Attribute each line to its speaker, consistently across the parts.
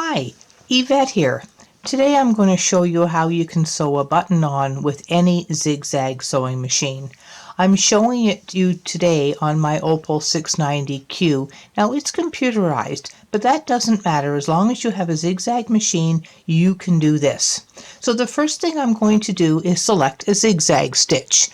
Speaker 1: Hi, Yvette here. Today I'm going to show you how you can sew a button on with any Zig-Zag sewing machine. I'm showing it to you today on my Opal 690Q. Now it's computerized, but that doesn't matter. As long as you have a Zig-Zag machine, you can do this. So the first thing I'm going to do is select a zigzag stitch.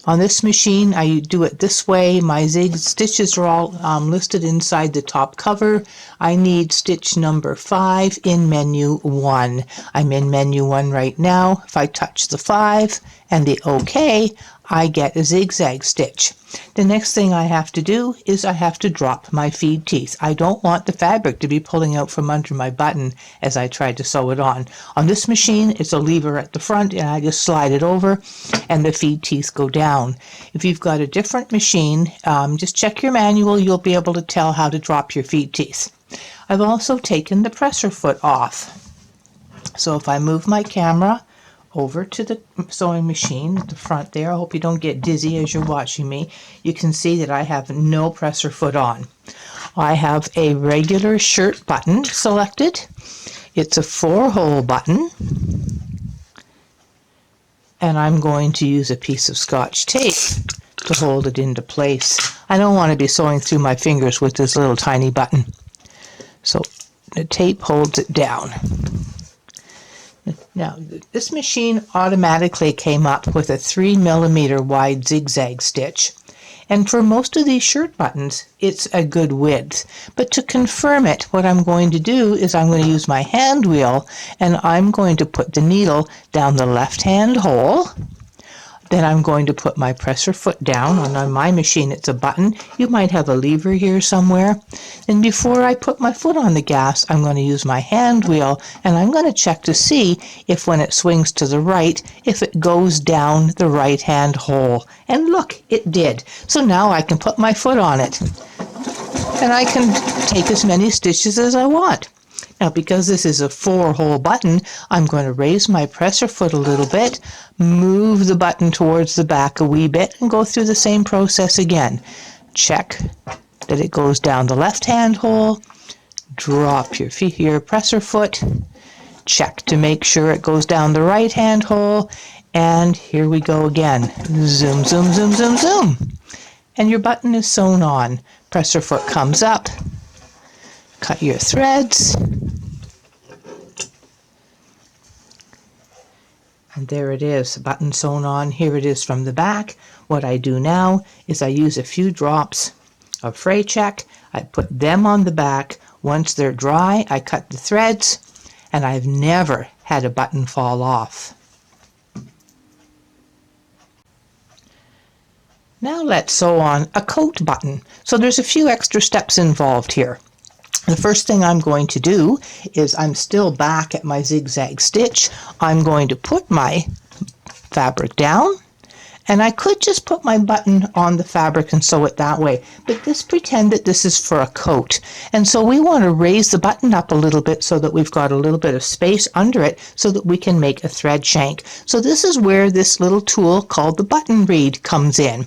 Speaker 1: On this machine, I do it this way. My zig stitches are all listed inside the top cover. I need stitch number 5 in menu 1. I'm in menu 1 right now. If I touch the 5 and the OK, I get a zigzag stitch. The next thing I have to do is I have to drop my feed teeth. I don't want the fabric to be pulling out from under my button as I try to sew it on. On this machine, it's a lever at the front and I just slide it over and the feed teeth go down. If you've got a different machine, just check your manual. You'll be able to tell how to drop your feed teeth. I've also taken the presser foot off. So if I move my camera over to the sewing machine at the front there, I hope you don't get dizzy as you're watching me, you can see that I have no presser foot on. I have a regular shirt button selected. It's a 4-hole button, and I'm going to use a piece of Scotch tape to hold it into place. I don't want to be sewing through my fingers with this little tiny button. So the tape holds it down. Now, this machine automatically came up with a 3mm wide zigzag stitch. And for most of these shirt buttons, it's a good width. But to confirm it, what I'm going to do is I'm going to use my hand wheel and I'm going to put the needle down the left-hand hole. Then I'm going to put my presser foot down. On my machine, it's a button. You might have a lever here somewhere. And before I put my foot on the gas, I'm going to use my hand wheel, and I'm going to check to see if when it swings to the right, if it goes down the right-hand hole. And look, it did. So now I can put my foot on it. And I can take as many stitches as I want. Now, because this is a 4-hole button, I'm going to raise my presser foot a little bit, move the button towards the back a wee bit, and go through the same process again. Check that it goes down the left-hand hole, drop your presser foot, check to make sure it goes down the right-hand hole, and here we go again. Zoom, zoom, zoom, zoom, zoom. And your button is sewn on. Presser foot comes up. Cut your threads. And there it is, button sewn on. Here it is from the back. What I do now is I use a few drops of fray check. I put them on the back. Once they're dry, I cut the threads, and I've never had a button fall off. Now let's sew on a coat button. So there's a few extra steps involved here. The first thing I'm going to do is I'm still back at my zigzag stitch. I'm going to put my fabric down, and I could just put my button on the fabric and sew it that way, but let's pretend that this is for a coat. And so we want to raise the button up a little bit so that we've got a little bit of space under it so that we can make a thread shank. So this is where this little tool called the button reed comes in.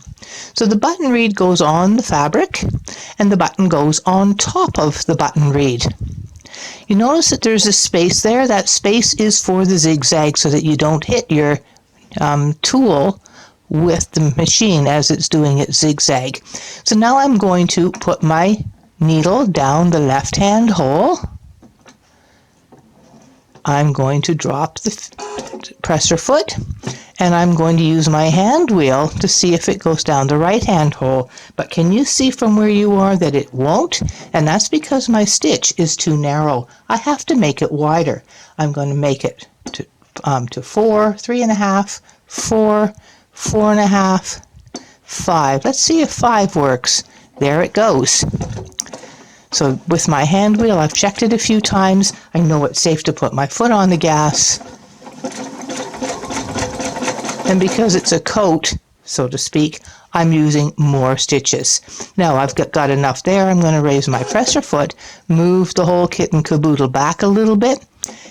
Speaker 1: So the button reed goes on the fabric, and the button goes on top of the button reed. You notice that there's a space there. That space is for the zigzag so that you don't hit your tool with the machine as it's doing its zigzag. So now I'm going to put my needle down the left-hand hole. I'm going to drop the presser foot, and I'm going to use my hand wheel to see if it goes down the right-hand hole. But can you see from where you are that it won't? And that's because my stitch is too narrow. I have to make it wider. I'm going to make it to 4, 3.5, 4, 4.5, 5. Let's see if 5 works. There it goes. So with my hand wheel, I've checked it a few times. I know it's safe to put my foot on the gas. And because it's a coat, so to speak, I'm using more stitches. Now I've got enough there. I'm going to raise my presser foot, move the whole kit and caboodle back a little bit.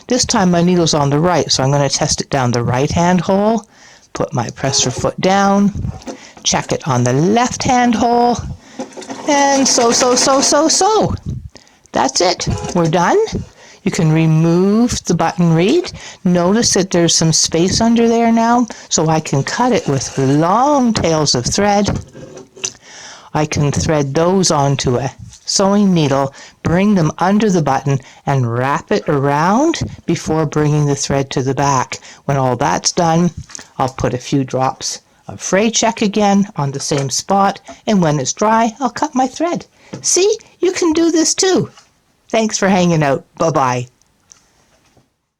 Speaker 1: This time my needle's on the right, so I'm going to test it down the right-hand hole. Put my presser foot down, check it on the left-hand hole, and sew. That's it. We're done. You can remove the button reed. Notice that there's some space under there now, so I can cut it with long tails of thread. I can thread those onto a sewing needle, bring them under the button, and wrap it around before bringing the thread to the back. When all that's done, I'll put a few drops of fray check again on the same spot, and when it's dry, I'll cut my thread. See, you can do this too. Thanks for hanging out. Bye-bye.